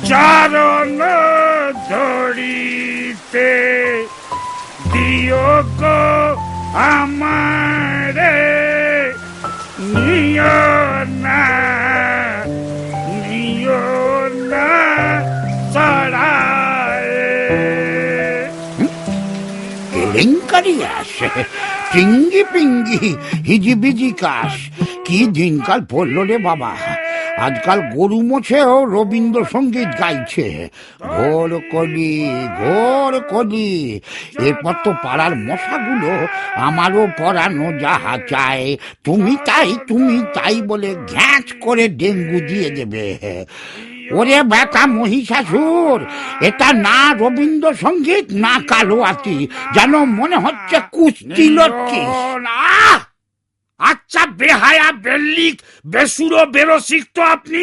চরণ ধরিতে দিও গো আমারে, নিও না ছড়ায়। কেলেঙ্কারি আসে, টিঙ্গি পিঙ্গি হিজিবিজি কাশ, কি দিনকাল পড়লো রে বাবা। আজকাল গরু মোছেও রবীন্দ্রসঙ্গীত গাইছে, ঘোর কলি ঘোর কলি। এরপর তো পাড়ার মশাগুলো আমারও পরানো যাহা চায় তুমি তাই বলে ঘ্যাঁচ করে ডেঙ্গু দিয়ে দেবে। ওরে বেটা মহিষাসুর, এটা না রবীন্দ্রসঙ্গীত না কালোয়াতি, যেন মনে হচ্ছে কুস্তি লড়ছিস। আচ্ছা বেহায়া বেল্লিক বেসুরো বেরসিক তো আপনি।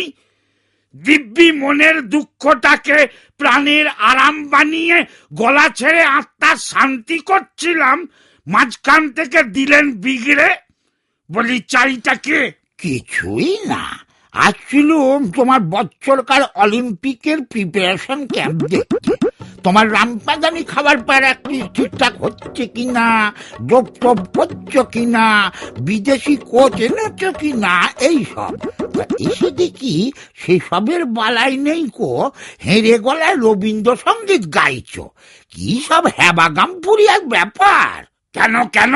দিব্যি মনের দুঃখটাকে প্রাণের আরাম বানিয়ে গলা ছেড়ে আত্মার শান্তি করছিলাম, মাঝখান থেকে দিলেন বিগড়ে। বলি চাইটাকে? কিছুই না, আসছিলুম তোমার বছরকার অলিম্পিকের প্রিপারেশন ক্যাম্প দেখতে। তোমার রামপাদানি খাবার প্র্যাকটিস ঠিকঠাক হচ্ছে কিনা, যোগ টোপ করছো কিনা, বিদেশি কোচ এনেছো কিনা, এইসব। এসে দেখি সেসবের বালাই নেই কো, হেরে গলায় রবীন্দ্রসঙ্গীত গাইছো। কি সব হ্যাবাগামপুরি এক ব্যাপার। কেন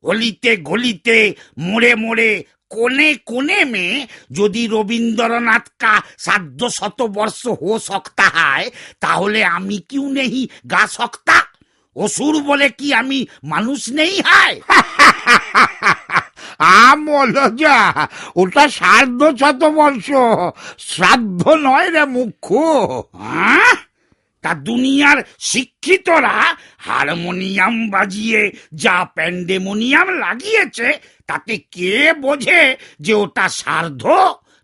অলিতে গলিতে মোড়ে মোড়ে কোনে কোনে में যদি রবীন্দ্রনাথ কা ৭০০ বর্ষ হো সকতা হয়, তাহলে আমি কিউ নেই গা সকতা? অসুর বলে কি আমি মানুষ নেই হয়? আমলজা, ওটা ১৫০ শ্রাদ্ধ নয় রে মুখ্য। তা দুনিয়ার শিক্ষিতরা হারমোনিয়াম বাজিয়ে যা প্যান্ডেমোনিয়াম লাগিয়েছে, তাতে কে বোঝে যে ওটা সার্ধ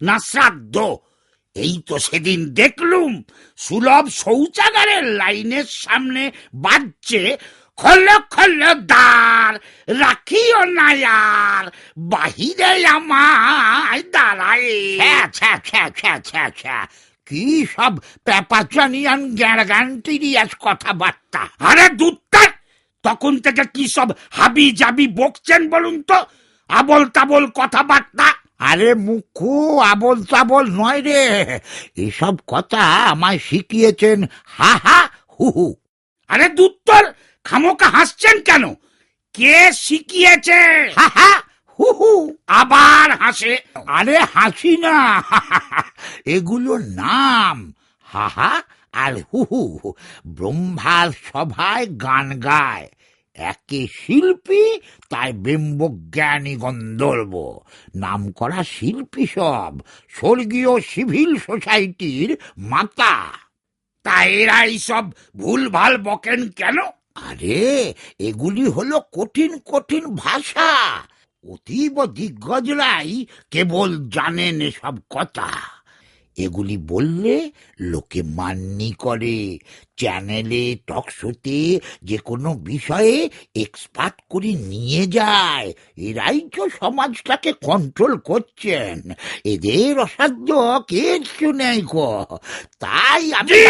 না শ্রাদ্ধ? এই তো সেদিন দেখলুম সুলভ শৌচাগারের লাইনের সামনে বাজছে খোল খোল দ্বার, রাখিও না আর বাহিরে আমায় দাঁড়ায়। কি সব প্যাপাচানিয়ান গ্যারগান্টিরিয়াস কথাবার্তা। আরে দুত্তার, তখন থেকে কি সব হাবি জাবি বকছেন বলুন তো? আবল তাবল কথাবার্তা। আরে মুখু, আবল তাবল নয় রে, এসব কথা আমায় শিখিয়েছেন হাহা হুহু। আরে দুত্তর, খামোকা হাসছেন কেন? কে শিখিয়েছে? হাহা হুহু। আবার হাসে। আরে হাসি না, এগুলো নাম। হাহা আর হুহু ব্রহ্মার সভায় গান গায়, একে শিল্পী তাই বিম্বজ্ঞানী গন্ধর্ব, নাম করা শিল্পী সব, স্বর্গীয় সিভিল সোসাইটির মাতা। তা এরা এইসব ভুল ভাল বকেন কেন? আরে এগুলি হলো কঠিন কঠিন ভাষা, অতীব দিগ্গজরাই কেবল জানেন এসব কথা। এগুলি বললে লোকে মান্যি করে, চ্যানেলে টকশোতে যে কোনো বিষয়ে এক্সপার্ট করে নিয়ে যায়। এরাই তো সমাজটাকে কন্ট্রোল করছেন, এদের অসাধ্য কিছু নেই গো। তাই আমি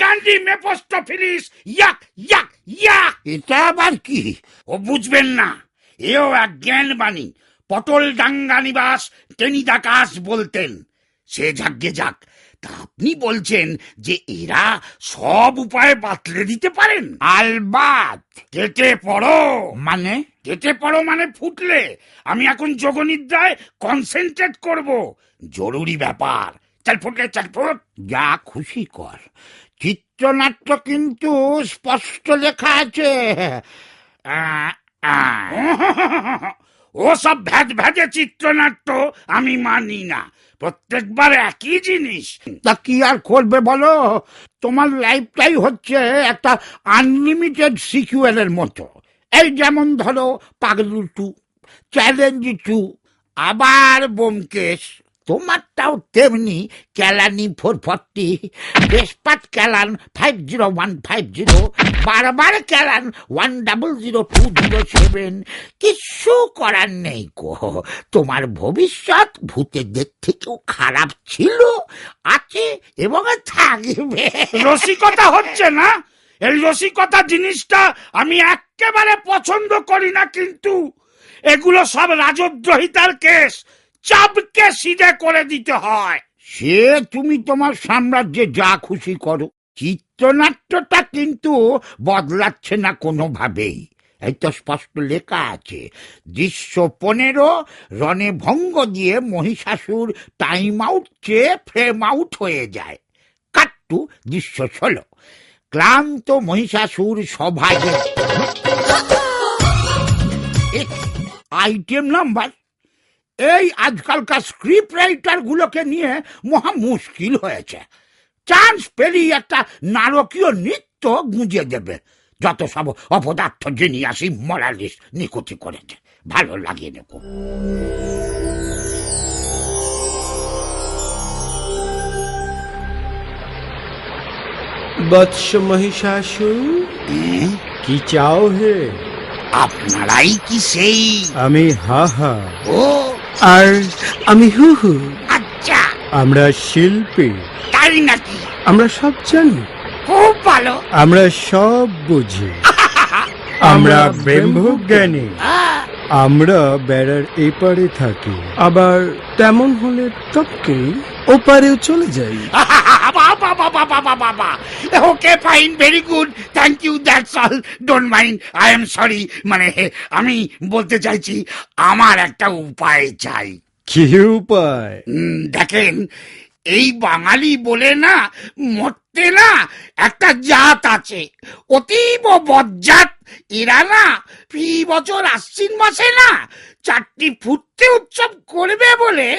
গান্ধী মেফোস্টোফিলিস ইয়াক ইয়াক ইয়াক। এটা আবার কি? ও বুঝবেন না, এও এক জ্ঞান বাণী। পটল ডাঙ্গা নিবাস টেনিদাকাশ বলতেন। সে যাগ্যে যাক, তা আপনি বলছেন যে এরা সব উপায় বাতলে দিতে পারেন? আলবাত। কেটে পড়ো মানে? কেটে পড়ো মানে ফুটলে। আমি এখন যোগনিদ্রায় কনসেন্ট্রেট করব, জরুরি ব্যাপার। চল ফুটলে চল ফুট। যা খুশি কর, চিত্রনাট্য কিন্তু স্পষ্ট লেখা আছে। ও সব ভ্যাজ ভ্যাজে চিত্রনাট্য আমি মানি না, প্রত্যেকবার একই জিনিস। তা কি আর করবে বলো, তোমার লাইফটাই হচ্ছে একটা আনলিমিটেড সিকুয়েলের মতো। এই যেমন ধরো পাগলু 2, চ্যালেঞ্জ 2, আবার ব্যোমকেশ। তোমারটাও তেমনি ক্যালানি 440, বেসপাত ক্যালান 50150, বারবার ক্যালান 100207। কিছু করার নেই গো, তোমার ভবিষ্যৎ ভূতেদের থেকেও খারাপ ছিল, আছে এবং থাকবে। রসিকতা হচ্ছে না? এই রসিকতা জিনিসটা আমি একেবারে পছন্দ করি না, কিন্তু এগুলো সব রাজদ্রোহিতার কেস, চাপকে সিধে করে দিতে হয়। সে তুমি তোমার সাম্রাজ্যে যা খুশি করো, চিত্রনাট্যটা কিন্তু বদলাচ্ছে না কোনোভাবেই। এই তো স্পষ্ট লেখা আছে, দৃশ্য 15, রণে ভঙ্গ দিয়ে মহিষাসুর টাইম আউট চেয়ে ফ্রেম আউট হয়ে যায়। কাট্টু দৃশ্য 16, ক্লান্ত মহিষাসুর সভায়। Item number. এই আজকালকার স্ক্রিপ্ট রাইটার গুলোকে নিয়ে মহা মুশকিল হয়েছে। চান্স পেলেই একটা নারকীয় নৃত্য গুঁজে দেবে। যত সব অপদার্থ জিনিয়াসই মোরালিস্ট নিকুচি করেছে, ভালো লাগে না। বৎস মহিষাসুর, কি চাও হে? আপনারাই কি সেই? আমি হা হা, ও আর আমি হু হু। আচ্ছা, আমরা শিল্পী, তাই নাকি? আমরা সব জানি, খুব ভালো। আমরা সব বুঝি, আমরা ব্রহ্মজ্ঞানী। আমরা বেড়ার এপারে থাকি, আবার তেমন হলে টপকে ওপারেও চলে যাই। Okay, fine, very good, thank you, that's all, don't mind, I am sorry. মানে আমি বলতে চাইছি, আমার একটা উপায় চাই। কি উপায়? দেখেন, এই বাঙালি বলে না, মরতে না একটা জাত আছে, অতীব বজ্জাত। এরা না ফি বছর আশ্বিন মাসে না 4টি ফুটতে উৎসব করবে বলে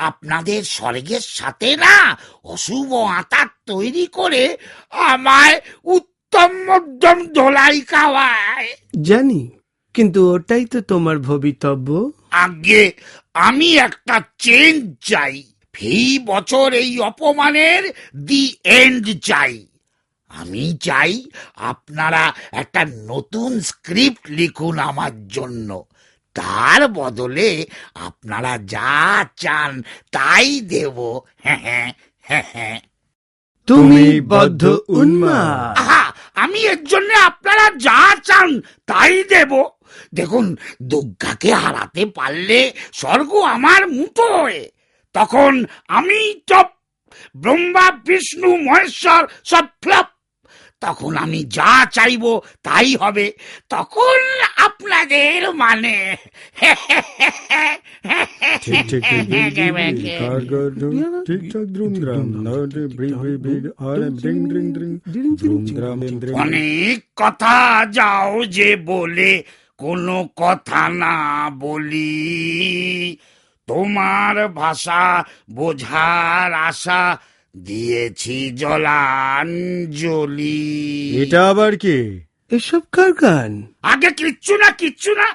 আপনাদের স্বর্গের সাথে না অশুভ আঁতার তৈরি করে আমায় উত্তম মধ্যম ধোলাই খাওয়ায়। জানি, কিন্তু ওটাই তো তোমার ভবিতব্য। আগে আমি একটা চেঞ্জ চাই। ফি বছর এই অপমানের দি এন্ড চাই। আমি চাই আপনারা একটা নতুন স্ক্রিপ্ট লিখুন আমার জন্য। তার বদলে আপনারা যা চান তাই দেব। হ্যাঁ হ্যাঁ হ্যাঁ হ্যাঁ। তুমি বদ্ধ উন্মাদ। আহা, আমি এর জন্য আপনারা যা চান তাই দেব। দেখুন, দুর্গাকে হারাতে পারলে স্বর্গ আমার মুঠোয়। তখন আমি টপ, ব্রহ্মা বিষ্ণু মহেশ্বর সব ফ্লপ। তখন আমি যা চাইব তাই হবে। তখন আপনাদের মানে ঠিক ঠিক ঠিকঠাক দ্রুমদ্রাম আর ড্রিং ড্রিং ড্রিং দ্রুমদ্রাম। অনেক কথা যাও যে বলে কোনো কথা না বলি, তোমার ভাষা বোঝার আশা দিয়েছি জলাঞ্জলি। এটা আবার কি? এসব কার গান? আগে কিচ্ছু না,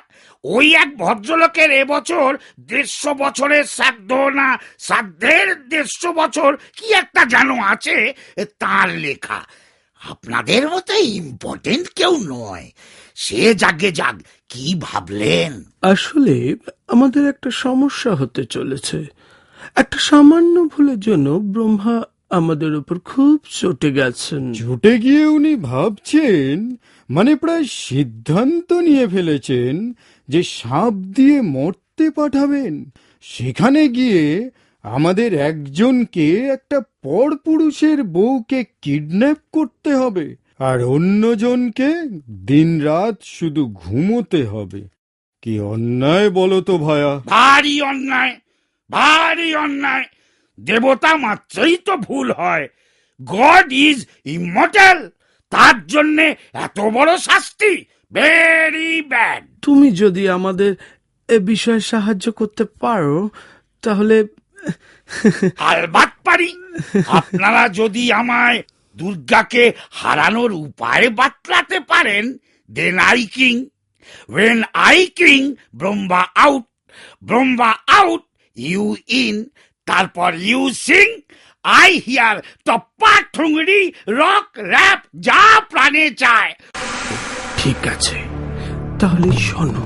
ওই এক ভদ্রলোকের এবছর 150 বছরের শ্রাদ্ধ, না শ্রাদ্ধের 150 বছর কি একটা জানো আছে, তার লেখা। আপনাদের মতো ইম্পর্টেন্ট কেউ নয়, সে জাগে যাক। কি ভাবলেন? আসলে আমাদের একটা সমস্যা হতে চলেছে। একটা সামান্য ভুলের জন্য ব্রহ্মা আমাদের উপর খুব চটে গেছেন। ছুটে গিয়ে উনি ভাবছেন, মানে প্রায় সিদ্ধান্ত নিয়ে ফেলেছেন যে সাপ দিয়ে মরতে পাঠাবেন। সেখানে গিয়ে আমাদের একজনকে একটা পরপুরুষের বউকে কিডন্যাপ করতে হবে, আর অন্যজনকে দিনরাত শুধু ঘুমোতে হবে। কি অন্যায় বলো তো ভায়া? ভারী অন্যায়, ভারী অন্যায়। দেবতা মাত্রই তো ভুল হয়। গড ইজ ইমর্টাল, তার জন্য এত বড় শাস্তি, ভেরি ব্যাড। তুমি যদি আমাদের এ বিষয়ে সাহায্য করতে পারো তাহলে। আলবাত পারি। আপনারা যদি আমায় দুর্গাকে হারানোর উপায় বাতলাতে পারেন, then I king. When I king, Brahma out, Brahma out, you in. তারপর you sing, I hear, tappa thumri, rock, rap, যা প্রাণে চায়। ঠিক আছে, তাহলে শোনো।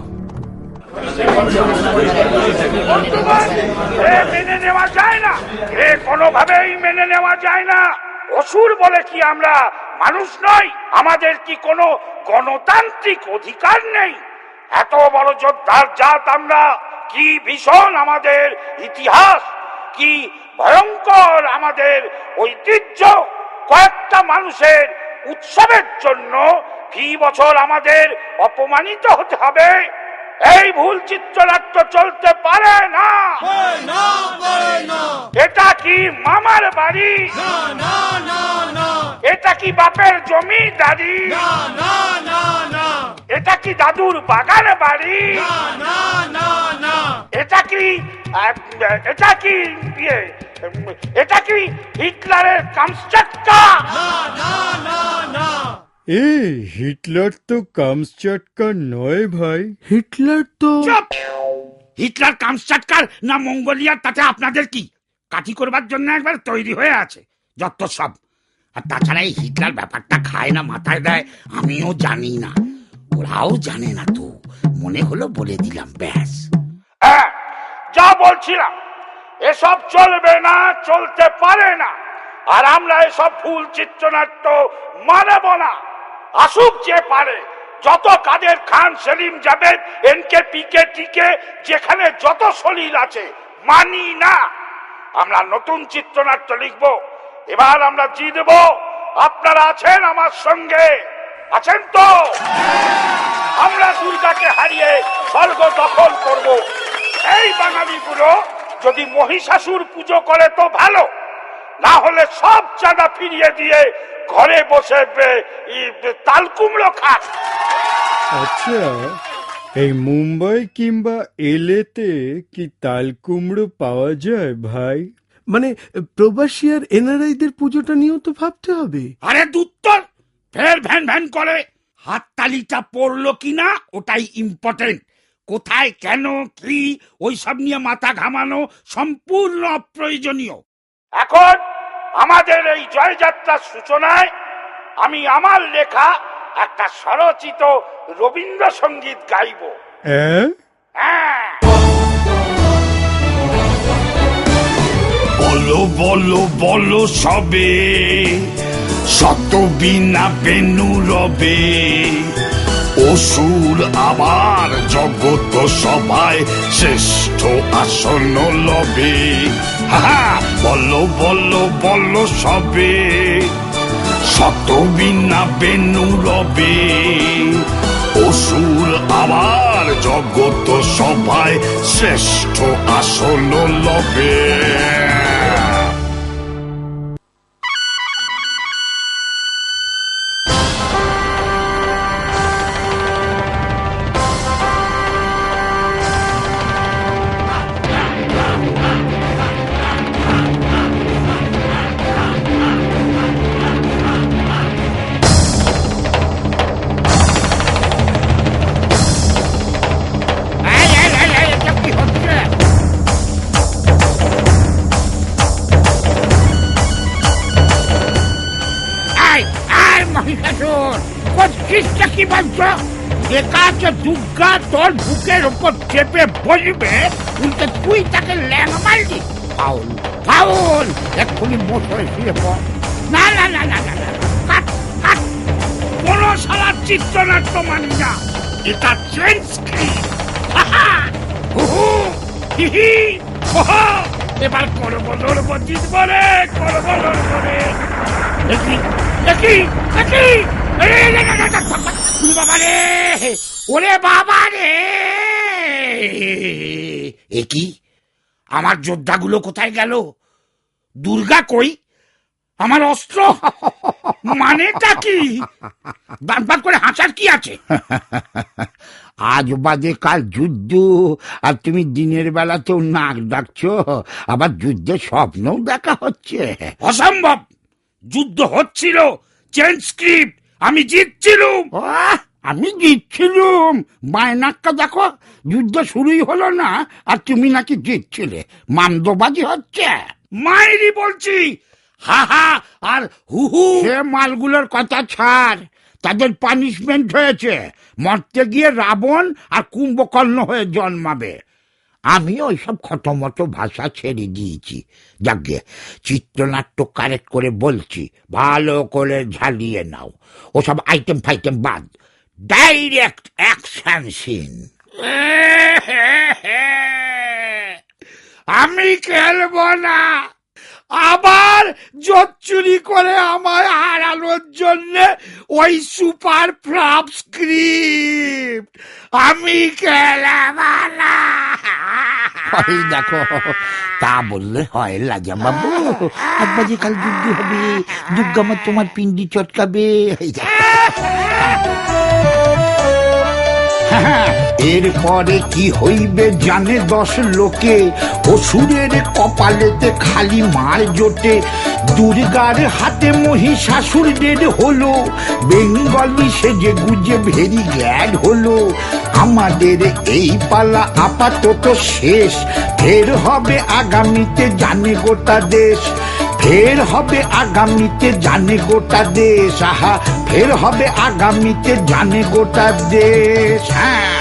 মেনে নেওয়া যায় না, কোনোভাবেই মেনে নেওয়া যায় না। অসুর বলে কি আমরা মানুষ নই? আমাদের কি কোনো গণতান্ত্রিক অধিকার নেই? এত বড় যোদ্ধার জাত আমরা, কি ভীষণ আমাদের ইতিহাস, কি ভয়ঙ্কর আমাদের ঐতিহ্য। কয়েকটা মানুষের উৎসবের জন্য ফি বছর আমাদের অপমানিত হতে হবে? এই ভুল চিত্রনাট্য চলতে পারে না। এটা কি মামার বাড়ি? এটা কি বাপের জমিদারি? এটা কি দাদুর বাগান বাড়ি? এটা কি এটা কি হিটলারের কামচাটকা? হিটলার তো কামচাটকা নয় ভাই। হিটলার তো হিটলার কামচাটকার না মঙ্গোলিয়ার, তাতে আপনাদের কি? কাঠি করবার জন্য একবার তৈরি হয়ে আছে যত সব। আর তাছাড়া এই হিটলার ব্যাপারটা খায় না মাথায় দেয় আমিও জানি না, ওরাও জানে না, তো মনে হলো বলে দিলাম, ব্যাস। যা বলছিলাম, এসব চলবে না, চলতে পারে না। আর আমরা এসব ভুল চিত্রনাট্য মানব না। আসুক যে পারে, যত কাদের খান, সেলিম, জাবেদ, এনকে, পিকে, টিকে, যেখানে যত সলিল আছে, মানি না। আমরা নতুন চিত্রনাট্য লিখব, এবার আমরা জিতব। আপনারা আছেন আমার সঙ্গে, আছেন তো? আমরা দুর্গাকে হারিয়ে স্বর্গ দখল করব। এই বাঙালিগুলো যদি মহিষাসুর পুজো করে তো ভালো, না হলে সব চাঁদা ফিরিয়ে দিয়ে ঘরে বসে তাল কুমড়ো খাক। আচ্ছা, এই মুম্বাই কিংবা এলেতে কি তাল কুমড়ো পাওয়া যায় ভাই? মানে প্রবাসী আর এনআরআইদের পুজোটা নিয়েও তো ভাবতে হবে। আরে দুত্তর ফের ভ্যান ভ্যান করে। হাততালিটা পড়লো কিনা ওটাই ইম্পর্টেন্ট। কোথায়, কেন, কি, ওইসব নিয়ে মাথা ঘামানো সম্পূর্ণ অপ্রয়োজনীয়। এখন আমাদের এই জয়যাত্রার সূচনায় আমি আমার লেখা একটা স্বরচিত রবীন্দ্রসঙ্গীত গাইব। বলো বলো বলো সবে, শত বিনা বেনু রবে, অসুর আবার জগত সভায় শ্রেষ্ঠ আসন লবে। বলো বলো বলো সবে, শত বিনা বেনু রবে, অসুর আবার জগত সভায় শ্রেষ্ঠ আসন লবে। কি বলছো? একাকে দুর্গা তোর বুকের উপর চেপে বসবে, উল্টে তুই তাকে ল্যাং মারলি। ফাউল ফাউল, এক্ষুনি মোটরে ফিরে পড়। না না না না না, কাট কাট, কোন সালার চিত্রনাট্য মানি না, এটা চেঞ্জ স্ক্রিপ্ট। এবার করবো লড়বো, জিতবো রে, করবো লড়বো রে। দেখি দেখি দেখি, বাবা রে, ওরে বাবা রে, এ কি? আমার যোদ্ধাগুলো কোথায় গেল? দুর্গা কই? আমার অস্ত্র মানেটা কি? বারবার করে হাসার কি আছে? আজ বাদে কাল যুদ্ধ, আর তুমি দিনের বেলাতেও নাক ডাকছো, আবার যুদ্ধের স্বপ্নও দেখা হচ্ছে। অসম্ভব, যুদ্ধ হচ্ছিল, চেঞ্জ স্ক্রিপ্ট, আমি জিতছিলাম। আমি জিতছিলুম। বায়নাক্কা দেখো, যুদ্ধ শুরুই হলো না আর তুমি নাকি জিতছিলে। মামদোবাজি হচ্ছে। মাইরি বলছি, হা হা আর হু হু। সে মালগুলোর কথা ছাড়, তাদের পানিশমেন্ট হয়েছে। মরতে গিয়ে রাবণ আর কুম্ভকর্ণ হয়ে জন্মাবে। আমি ওইসব খটোমটো ভাষা ছেড়ে দিয়েছি। যাকে চিত্রনাট্য কারেক্ট করে বলছি, ভালো করে ঝালিয়ে নাও। ওসব আইটেম ফাইটেম বাদ, ডাইরেক্ট অ্যাকশন সিন। আমি খেলবো না। আবার জোট চুরি করে আমায় হারানোর জন্য ওই সুপার ফ্লপ স্ক্রিপ্ট আমি খেলবো না। ওই দেখো, তা বললে হয় রাজা বাবু? একবার যে কাল যুদ্ধ হবে, যুদ্ধ আমার তোমার পিন্ডি চটকাবে। এই দেখো। এরপরে কি হইবে জানে 10 লোকে, অসুরের কপালেতে খালি মার জোটে। দুর্গার হাতে মহিষাসুরদের হলো, বেঙ্গলি সেজে গুজে ভেরি গ্যাড হলো। আমাদের এই পালা আপাতত শেষ, ফের হবে আগামীতে জানে গোটা দেশ। ফের হবে আগামীতে জানে গোটা দেশ। আহা, ফের হবে আগামীতে জানে গোটা দেশ। হ্যাঁ।